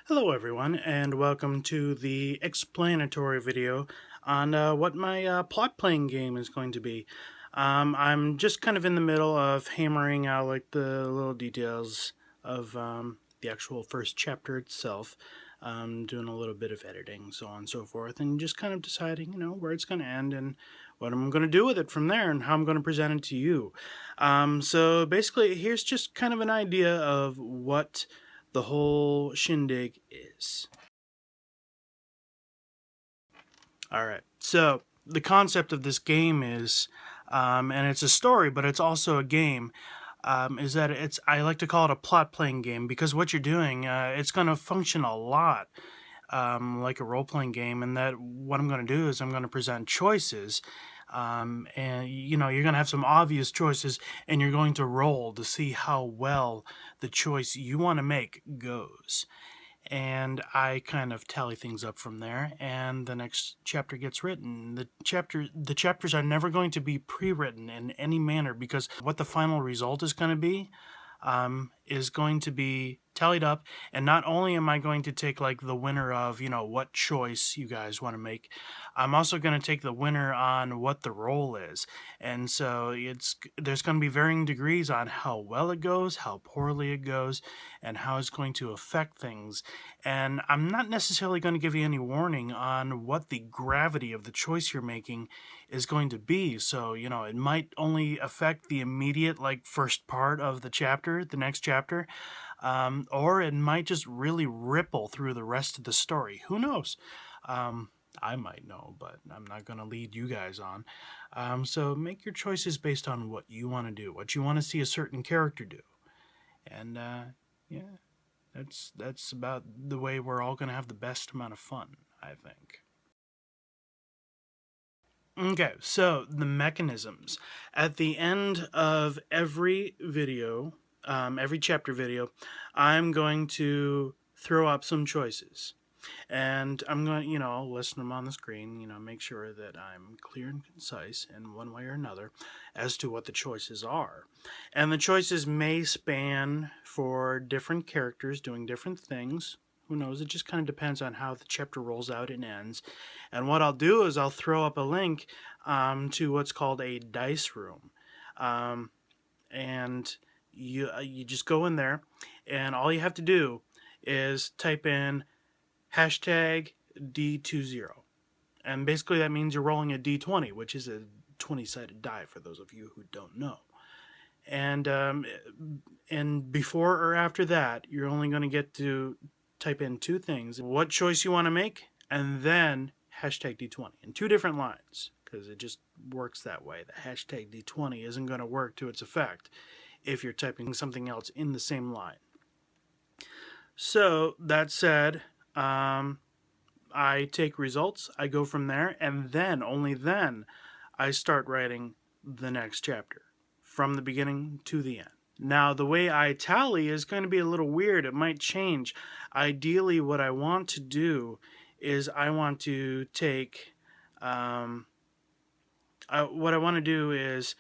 Hello everyone, and welcome to the explanatory video on what my plot-playing game is going to be. I'm just kind of in the middle of hammering out like the little details of the actual first chapter itself, doing a little bit of editing, so on and so forth, and just kind of deciding, where it's going to end and what I'm going to do with it from there and how I'm going to present it to you. So basically, here's just kind of an idea of what the whole shindig is. Alright, so the concept of this game is, and it's a story, but it's also a game, is that I like to call it a plot playing game because what you're doing, it's going to function a lot like a role playing game, and that what I'm going to do is I'm going to present choices. And you're going to have some obvious choices, and you're going to roll to see how well the choice you want to make goes. And I kind of tally things up from there, and the next chapter gets written. The chapters are never going to be pre-written in any manner, because what the final result is going to be tallied up. And not only am I going to take like the winner of what choice you guys want to make, I'm also going to take the winner on what the role is. And so there's going to be varying degrees on how well it goes, how poorly it goes, and how it's going to affect things. And I'm not necessarily going to give you any warning on what the gravity of the choice you're making is going to be. So it might only affect the immediate like first part of the chapter, the next chapter, or it might just really ripple through the rest of the story. Who knows? I might know, but I'm not going to lead you guys on. So make your choices based on what you want to do, what you want to see a certain character do. And yeah, that's about the way we're all going to have the best amount of fun, I think. Okay, so the mechanisms. At the end of every video, every chapter video, I'm going to throw up some choices. And I'm going to, list them on the screen, make sure that I'm clear and concise in one way or another as to what the choices are. And the choices may span for different characters doing different things. Who knows? It just kind of depends on how the chapter rolls out and ends. And what I'll do is I'll throw up a link to what's called a dice room. And you just go in there, and all you have to do is type in hashtag D20. And basically that means you're rolling a D20, which is a 20-sided die for those of you who don't know. And before or after that, you're only going to get to type in two things: what choice you want to make, and then hashtag D20 in two different lines, because it just works that way. The hashtag D20 isn't going to work to its effect if you're typing something else in the same line. So that said, I take results, I go from there, and then, only then, I start writing the next chapter, from the beginning to the end. Now, the way I tally is going to be a little weird. It might change. Ideally, what I want to do is I want to take, what I want to do is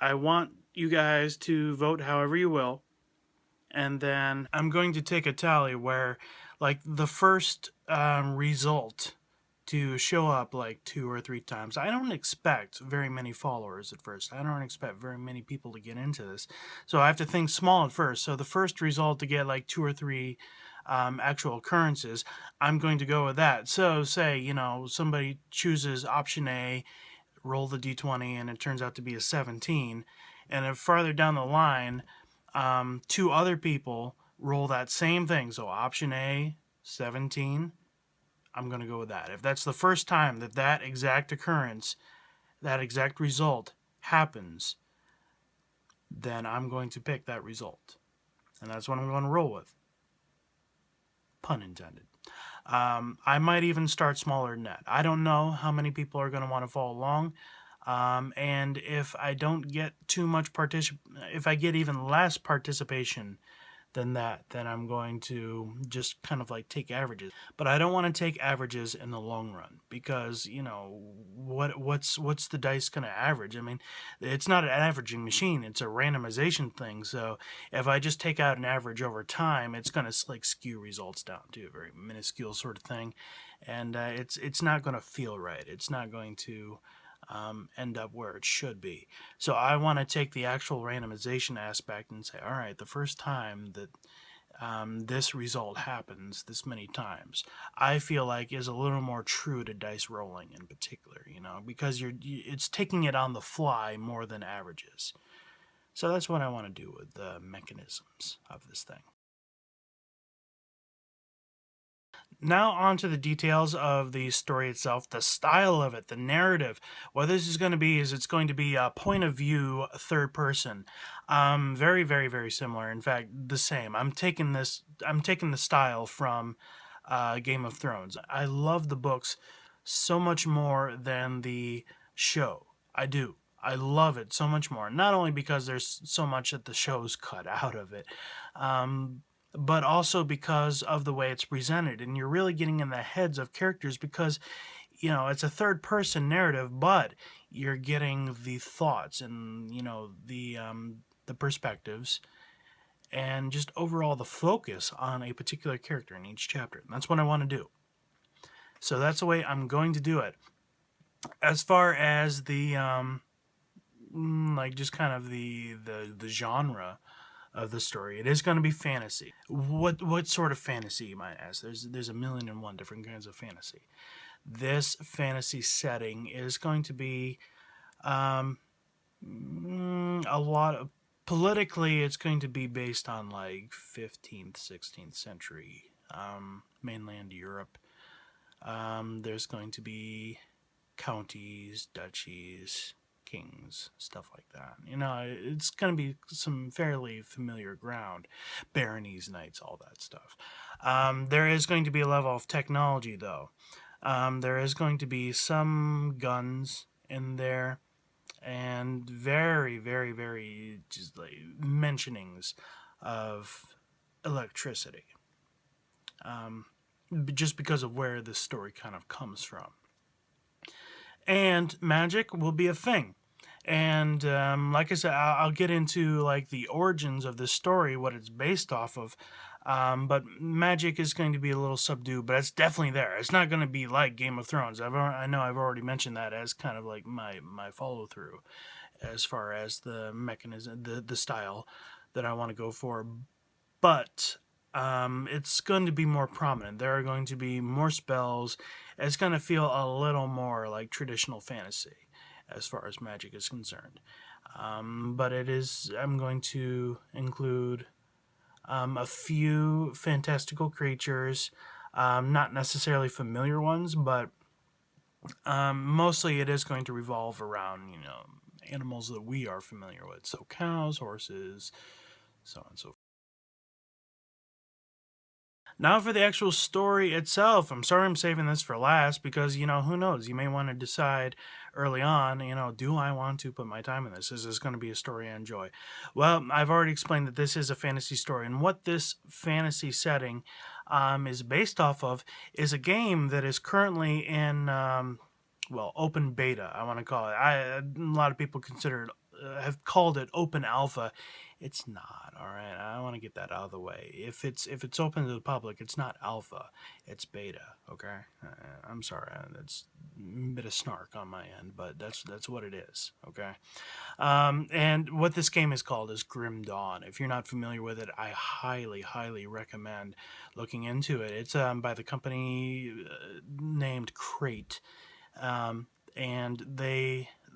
I want you guys to vote however you will, and then I'm going to take a tally where like the first result to show up like 2 or 3 times. I don't expect very many followers at first. I don't expect very many people to get into this. So I have to think small at first. So the first result to get like 2 or 3 actual occurrences, I'm going to go with that. So say, somebody chooses option A, roll the D20, and it turns out to be a 17. And if farther down the line, 2 other people roll that same thing. So option A, 17, I'm going to go with that. If that's the first time that exact occurrence, that exact result happens, then I'm going to pick that result. And that's what I'm going to roll with. Pun intended. I might even start smaller than that. I don't know how many people are going to want to follow along. And if I don't get too much if I get even less participation then I'm going to just kind of like take averages. But I don't want to take averages in the long run because what's the dice going to average? I mean, it's not an averaging machine; it's a randomization thing. So if I just take out an average over time, it's going to like skew results down to a very minuscule sort of thing, and it's not going to feel right. It's not going to end up where it should be. So I want to take the actual randomization aspect and say, all right, the first time that this result happens this many times, I feel like is a little more true to dice rolling in particular, because it's taking it on the fly more than averages. So that's what I want to do with the mechanisms of this thing. Now, on to the details of the story itself, the style of it, the narrative. What this is going to be is it's going to be a point of view, third person. Very, very, very similar. In fact, the same. I'm taking the style from Game of Thrones. I love the books so much more than the show. I do. I love it so much more. Not only because there's so much that the show's cut out of it, um, but also because of the way it's presented. And you're really getting in the heads of characters because, it's a third person narrative, but you're getting the thoughts and, the perspectives and just overall the focus on a particular character in each chapter. And that's what I want to do. So that's the way I'm going to do it. As far as the, like just kind of the genre of the story. It is going to be fantasy. What sort of fantasy, you might ask? There's a million and one different kinds of fantasy. This fantasy setting is going to be um, a lot of politically. It's going to be based on like 15th, 16th century mainland Europe. There's going to be counties, duchies, kings, stuff like that. It's going to be some fairly familiar ground. Baronies, knights, all that stuff. There is going to be a level of technology, though. There is going to be some guns in there, and very, very, very just like mentionings of electricity. Um, just because of where this story kind of comes from. And magic will be a thing. And like I said, I'll get into like the origins of this story, what it's based off of. But magic is going to be a little subdued, but it's definitely there. It's not going to be like Game of Thrones. I know I've already mentioned that as kind of like my follow through, as far as the mechanism, the style that I want to go for. But it's going to be more prominent. There are going to be more spells. It's going to feel a little more like traditional fantasy as far as magic is concerned. But I'm going to include a few fantastical creatures, not necessarily familiar ones, but mostly it is going to revolve around, animals that we are familiar with. So cows, horses, so on and so forth. Now for the actual story itself. I'm sorry I'm saving this for last because, who knows? You may want to decide early on, do I want to put my time in this? Is this going to be a story I enjoy? Well, I've already explained that this is a fantasy story, and what this fantasy setting is based off of is a game that is currently in, open beta, I want to call it. A lot of people have called it open alpha. It's not, all right. I want to get that out of the way. If it's open to the public, it's not alpha, it's beta. Okay, I'm sorry. That's a bit of snark on my end, but that's what it is. Okay, and what this game is called is Grim Dawn. If you're not familiar with it, I highly, highly recommend looking into it. It's by the company named Crate, and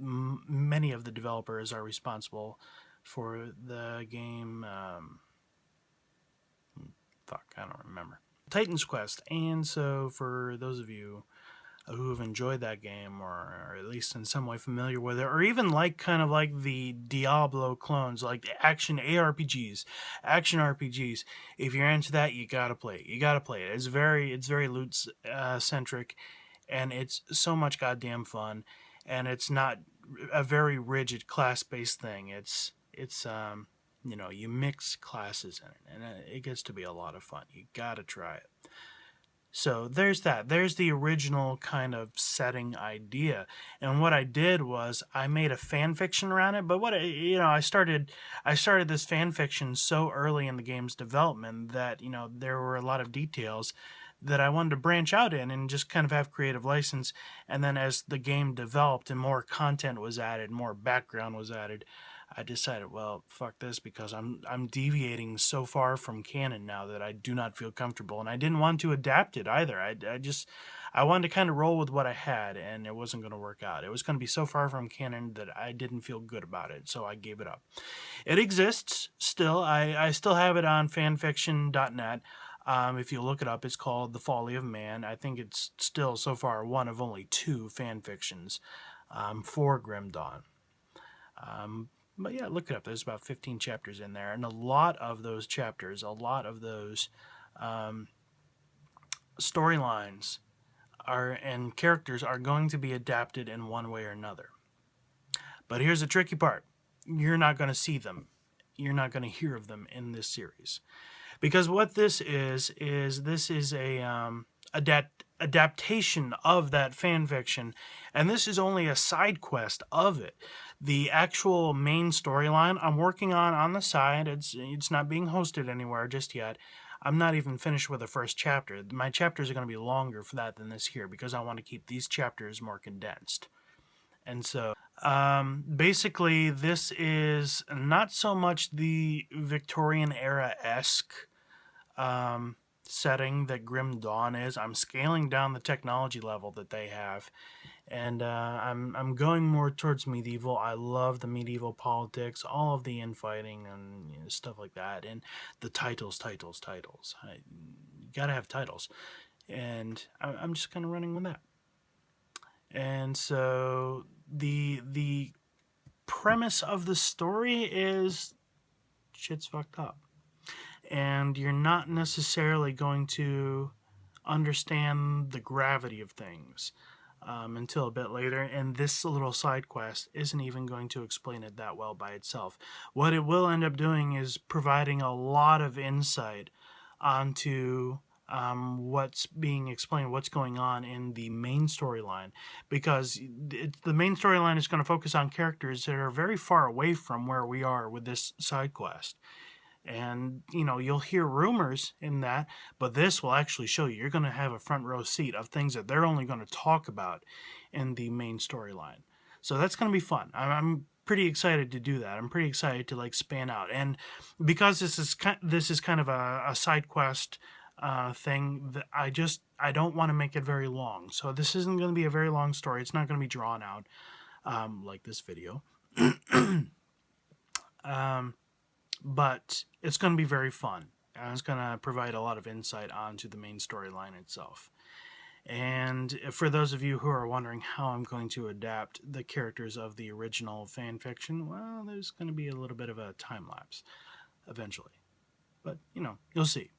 many of the developers are responsible for the game. I don't remember. Titan's Quest. And so, for those of you who have enjoyed that game, or at least in some way familiar with it, or even like kind of like the Diablo clones, like the action ARPGs, action RPGs, if you're into that, you gotta play it. You gotta play it. It's very loot centric, and it's so much goddamn fun, and it's not a very rigid class based thing. It's you mix classes in it, and it gets to be a lot of fun. You gotta try it. So there's that. There's the original kind of setting idea. And what I did was I made a fan fiction around it. But I started this fan fiction so early in the game's development that there were a lot of details that I wanted to branch out in and just kind of have creative license. And then as the game developed and more content was added, more background was added, I decided, well, fuck this, because I'm deviating so far from canon now that I do not feel comfortable, and I didn't want to adapt it either. I wanted to kind of roll with what I had, and it wasn't going to work out. It was going to be so far from canon that I didn't feel good about it, so I gave it up. It exists still. I still have it on fanfiction.net. If you look it up, it's called The Folly of Man. I think it's still so far one of only 2 fan fictions for Grim Dawn. But yeah, look it up. There's about 15 chapters in there, and a lot of those chapters, a lot of those storylines and characters are going to be adapted in one way or another. But here's the tricky part. You're not going to see them. You're not going to hear of them in this series. Because what this is this is a adaptation of that fan fiction, and this is only a side quest of it. The actual main storyline I'm working on the side. It's not being hosted anywhere just yet. I'm not even finished with the first chapter. My chapters are going to be longer for that than this here because I want to keep these chapters more condensed. And so basically this is not so much the Victorian era-esque setting that Grim Dawn is. I'm scaling down the technology level that they have, and I'm going more towards medieval. I love the medieval politics, all of the infighting and stuff like that, and the titles. You gotta have titles, and I'm just kind of running with that. And so the premise of the story is shit's fucked up. And you're not necessarily going to understand the gravity of things until a bit later, and this little side quest isn't even going to explain it that well by itself. What it will end up doing is providing a lot of insight onto what's being explained, what's going on in the main storyline, because the main storyline is going to focus on characters that are very far away from where we are with this side quest. And you'll hear rumors in that, but this will actually show you. You're going to have a front row seat of things that they're only going to talk about in the main storyline. So that's going to be fun. I'm pretty excited to do that. I'm pretty excited to span out, and because this is kind of a side quest thing, that I don't want to make it very long. So this isn't going to be a very long story. It's not going to be drawn out like this video. But it's going to be very fun. And it's going to provide a lot of insight onto the main storyline itself. And for those of you who are wondering how I'm going to adapt the characters of the original fan fiction, well, there's going to be a little bit of a time lapse eventually. But, you'll see.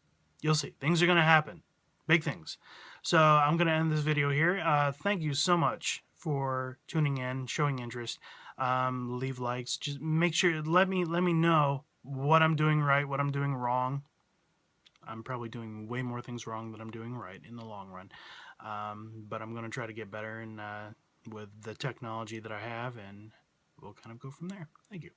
You'll see. Things are going to happen. Big things. So I'm going to end this video here. Thank you so much for tuning in, showing interest. Leave likes. Just make sure, let me know what I'm doing right, what I'm doing wrong. I'm probably doing way more things wrong than I'm doing right in the long run. But I'm going to try to get better with the technology that I have, and we'll kind of go from there. Thank you.